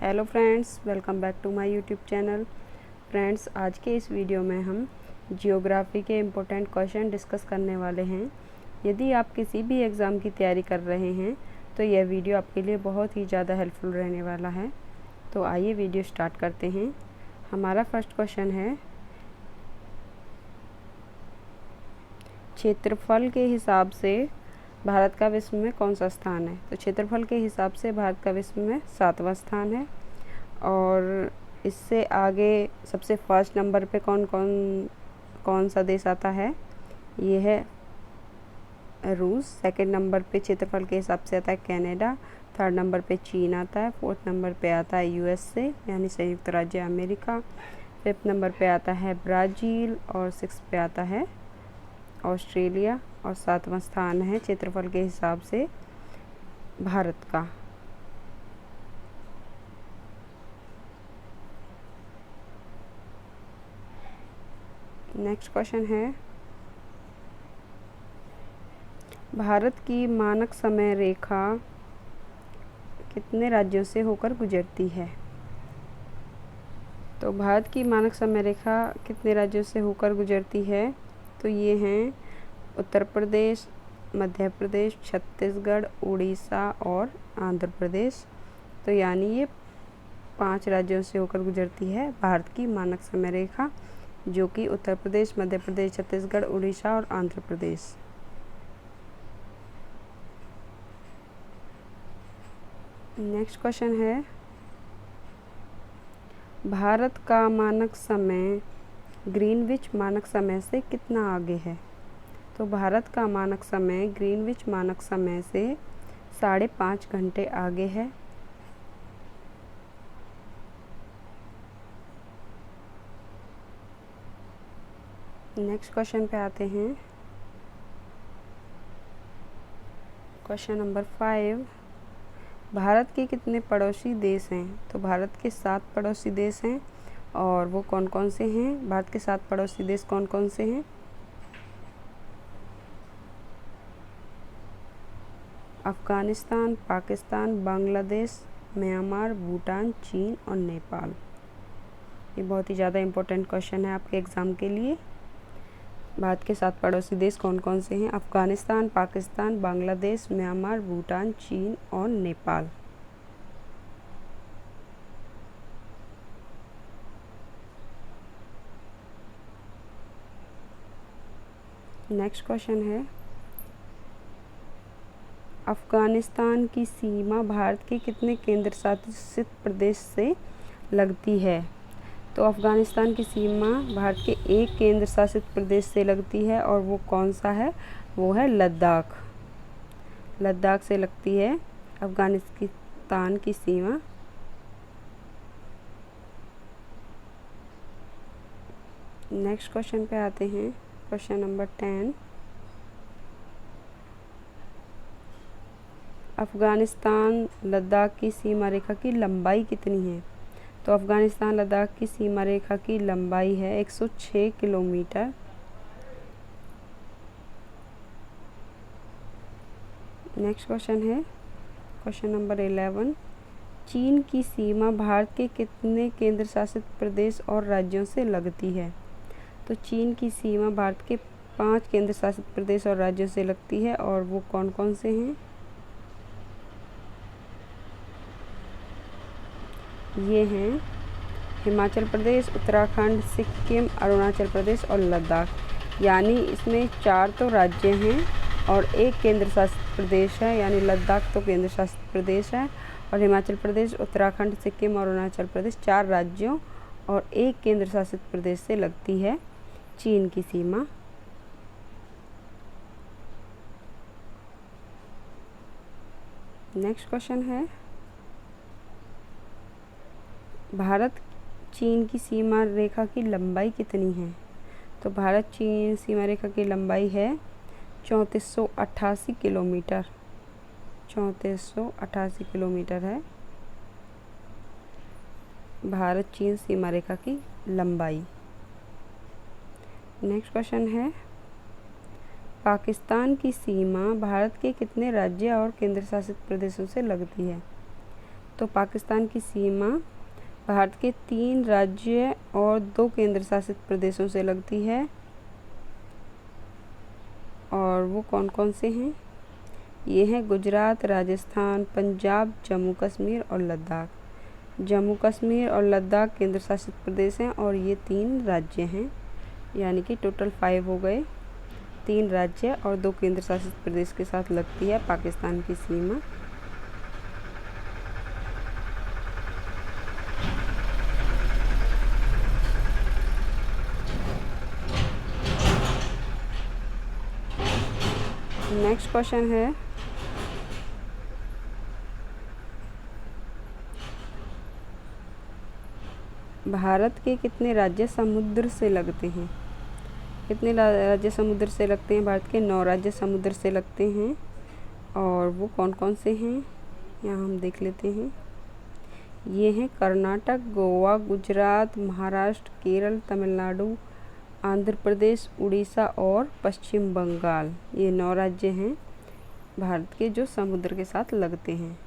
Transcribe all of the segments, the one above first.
Hello friends, welcome back to my YouTube channel. Friends, आज के इस वीडियो में हम जियोग्राफी के इम्पोर्टेंट क्वेश्चन डिस्कस करने वाले हैं। यदि आप किसी भी एग्ज़ाम की तैयारी कर रहे हैं तो यह वीडियो आपके लिए बहुत ही ज़्यादा हेल्पफुल रहने वाला है। तो आइए वीडियो स्टार्ट करते हैं। हमारा फर्स्ट क्वेश्चन है, क्षेत्रफल के हिसाब से भारत का विश्व में कौन सा स्थान है। तो क्षेत्रफल के हिसाब से भारत का विश्व में 7वां स्थान है। और इससे आगे सबसे फर्स्ट नंबर पे कौन सा देश आता है, ये है रूस। सेकंड नंबर पे क्षेत्रफल के हिसाब से आता है कनाडा। थर्ड नंबर पे चीन आता है। फोर्थ नंबर पे आता है यूएसए यानी संयुक्त राज्य अमेरिका। फिफ्थ नंबर पे आता है ब्राज़ील और सिक्स पे आता है ऑस्ट्रेलिया। और 7वां स्थान है क्षेत्रफल के हिसाब से भारत का। नेक्स्ट क्वेश्चन है, भारत की मानक समय रेखा कितने राज्यों से होकर गुजरती है। तो भारत की मानक समय रेखा कितने राज्यों से होकर गुजरती है, तो ये हैं उत्तर प्रदेश, मध्य प्रदेश, छत्तीसगढ़, उड़ीसा और आंध्र प्रदेश। तो यानी ये 5 राज्यों से होकर गुजरती है भारत की मानक समय रेखा, जो कि उत्तर प्रदेश, मध्य प्रदेश, छत्तीसगढ़, उड़ीसा और आंध्र प्रदेश। नेक्स्ट क्वेश्चन है, भारत का मानक समय ग्रीनविच मानक समय से कितना आगे है। तो भारत का मानक समय ग्रीनविच मानक समय से 5.5 घंटे आगे है। नेक्स्ट क्वेश्चन पे आते हैं। क्वेश्चन नंबर 5, भारत के कितने पड़ोसी देश हैं। तो भारत के 7 पड़ोसी देश हैं। और वो कौन कौन से हैं, भारत के 7 पड़ोसी देश कौन कौन से हैं। अफ़गानिस्तान, पाकिस्तान, बांग्लादेश, म्यांमार, भूटान, चीन और नेपाल। ये बहुत ही ज़्यादा इम्पोर्टेंट क्वेश्चन है आपके एग्ज़ाम के लिए। भारत के 7 पड़ोसी देश कौन कौन से हैं। अफ़गानिस्तान, पाकिस्तान, बांग्लादेश, म्यांमार, भूटान, चीन और नेपाल। नेक्स्ट क्वेश्चन है, अफ़गानिस्तान की सीमा भारत के कितने केंद्र शासित प्रदेश से लगती है। तो अफ़गानिस्तान की सीमा भारत के एक केंद्र शासित प्रदेश से लगती है, और वो कौन सा है, वो है लद्दाख। लद्दाख से लगती है अफ़गानिस्तान की सीमा। नेक्स्ट क्वेश्चन पे आते हैं। क्वेश्चन नंबर 10, अफ़गानिस्तान लद्दाख की सीमा रेखा की लंबाई कितनी है। तो अफ़गानिस्तान लद्दाख की सीमा रेखा की लंबाई है 106 किलोमीटर। नेक्स्ट क्वेश्चन है क्वेश्चन नंबर 11, चीन की सीमा भारत के कितने केंद्र शासित प्रदेश और राज्यों से लगती है। तो चीन की सीमा भारत के 5 केंद्र शासित प्रदेश और राज्यों से लगती है, और वो कौन कौन से हैं। ये हैं हिमाचल प्रदेश, उत्तराखंड, सिक्किम, अरुणाचल प्रदेश और लद्दाख। यानी इसमें 4 तो राज्य हैं और 1 केंद्र शासित प्रदेश है, यानी लद्दाख तो केंद्र शासित प्रदेश है, और हिमाचल प्रदेश, उत्तराखंड, सिक्किम और अरुणाचल प्रदेश 4 राज्यों और 1 केंद्र शासित प्रदेश से लगती है चीन की सीमा। नेक्स्ट क्वेश्चन है, भारत चीन की सीमा रेखा की लंबाई कितनी है। तो भारत चीन सीमा रेखा की लंबाई है 3488 किलोमीटर। 3488 किलोमीटर है भारत चीन सीमा रेखा की लंबाई। नेक्स्ट क्वेश्चन है, पाकिस्तान की सीमा भारत के कितने राज्य और केंद्र शासित प्रदेशों से लगती है। तो पाकिस्तान की सीमा भारत के 3 राज्य और 2 केंद्र शासित प्रदेशों से लगती है, और वो कौन कौन से हैं? ये हैं गुजरात, राजस्थान, पंजाब, जम्मू कश्मीर और लद्दाख। जम्मू कश्मीर और लद्दाख केंद्र शासित प्रदेश हैं और ये 3 राज्य हैं, यानी कि टोटल 5 हो गए। 3 राज्य और 2 केंद्र शासित प्रदेश के साथ लगती है पाकिस्तान की सीमा। नेक्स्ट क्वेश्चन है, भारत के कितने राज्य समुद्र से लगते हैं? कितने राज्य समुद्र से लगते हैं? भारत के 9 राज्य समुद्र से लगते हैं, और वो कौन कौन से हैं यहाँ हम देख लेते हैं। ये हैं कर्नाटक, गोवा, गुजरात, महाराष्ट्र, केरल, तमिलनाडु, आंध्र प्रदेश, उड़ीसा और पश्चिम बंगाल। ये 9 राज्य हैं भारत के जो समुद्र के साथ लगते हैं।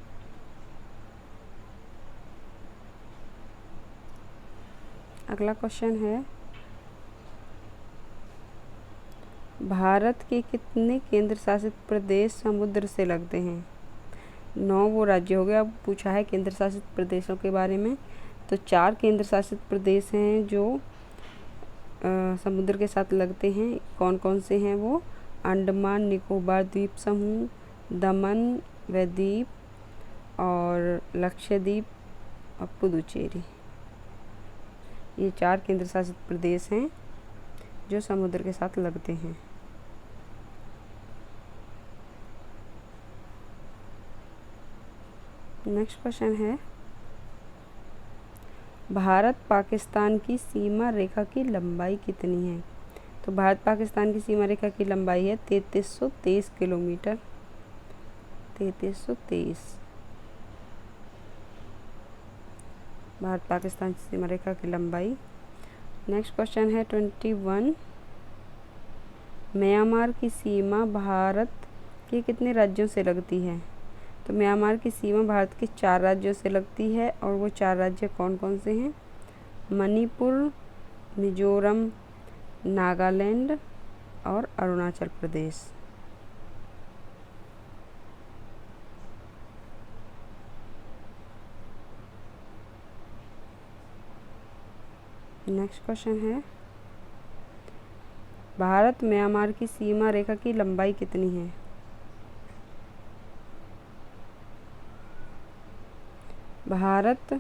अगला क्वेश्चन है, भारत के कितने केंद्र शासित प्रदेश समुद्र से लगते हैं? 9 वो राज्य हो गए। अब पूछा है केंद्र शासित प्रदेशों के बारे में, तो 4 केंद्र शासित प्रदेश हैं जो समुद्र के साथ लगते हैं। कौन कौन से हैं वो? अंडमान निकोबार द्वीप समूह, दमन व दीप और लक्षद्वीप और पुदुचेरी। ये 4 केंद्र शासित प्रदेश हैं जो समुद्र के साथ लगते हैं। नेक्स्ट क्वेश्चन है, भारत पाकिस्तान की सीमा रेखा की लंबाई कितनी है? तो भारत पाकिस्तान की सीमा रेखा की लंबाई है 3323 किलोमीटर। 3323 भारत पाकिस्तान की सीमा रेखा की लंबाई। नेक्स्ट क्वेश्चन है 21, म्यांमार की सीमा भारत के कितने राज्यों से लगती है? तो म्यांमार की सीमा भारत के 4 राज्यों से लगती है, और वो 4 राज्य कौन कौन से हैं? मणिपुर, मिजोरम, नागालैंड और अरुणाचल प्रदेश। नेक्स्ट क्वेश्चन है, भारत म्यांमार की सीमा रेखा की लंबाई कितनी है? भारत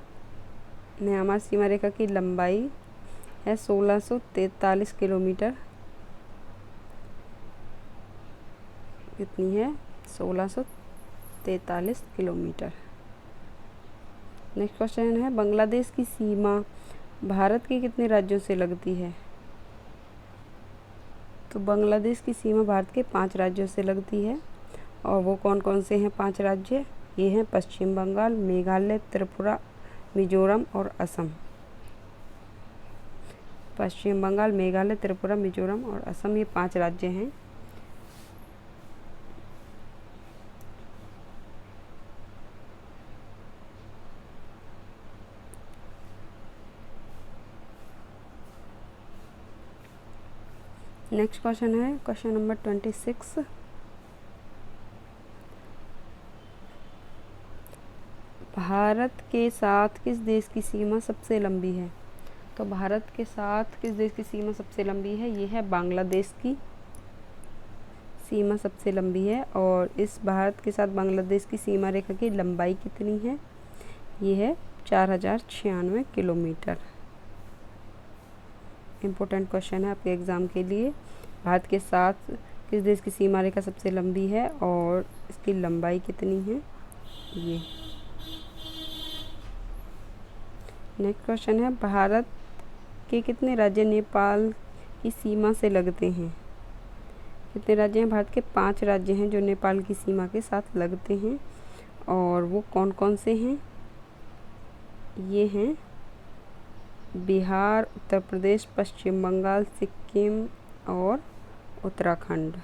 म्यांमार सीमा रेखा की लंबाई है 1643 किलोमीटर। कितनी है? 1643 किलोमीटर। नेक्स्ट क्वेश्चन है, बांग्लादेश की सीमा भारत के कितने राज्यों से लगती है? तो बांग्लादेश की सीमा भारत के 5 राज्यों से लगती है, और वो कौन कौन से हैं 5 राज्य? ये हैं पश्चिम बंगाल, मेघालय, त्रिपुरा, मिजोरम और असम। पश्चिम बंगाल, मेघालय, त्रिपुरा, मिजोरम और असम, ये 5 राज्य हैं। नेक्स्ट क्वेश्चन है क्वेश्चन नंबर 26, भारत के साथ किस देश की सीमा सबसे लंबी है? तो भारत के साथ किस देश की सीमा सबसे लंबी है? ये है बांग्लादेश की सीमा सबसे लंबी है, और इस भारत के साथ बांग्लादेश की सीमा रेखा की लंबाई कितनी है? ये है 4096 किलोमीटर। इम्पोर्टेंट क्वेश्चन है आपके एग्ज़ाम के लिए। भारत के साथ किस देश की सीमा रेखा सबसे लंबी है और इसकी लंबाई कितनी है? ये नेक्स्ट क्वेश्चन है, भारत के कितने राज्य नेपाल की सीमा से लगते हैं? कितने राज्य हैं? भारत के 5 राज्य हैं जो नेपाल की सीमा के साथ लगते हैं, और वो कौन कौन से हैं? ये हैं बिहार, उत्तर प्रदेश, पश्चिम बंगाल, सिक्किम और उत्तराखंड।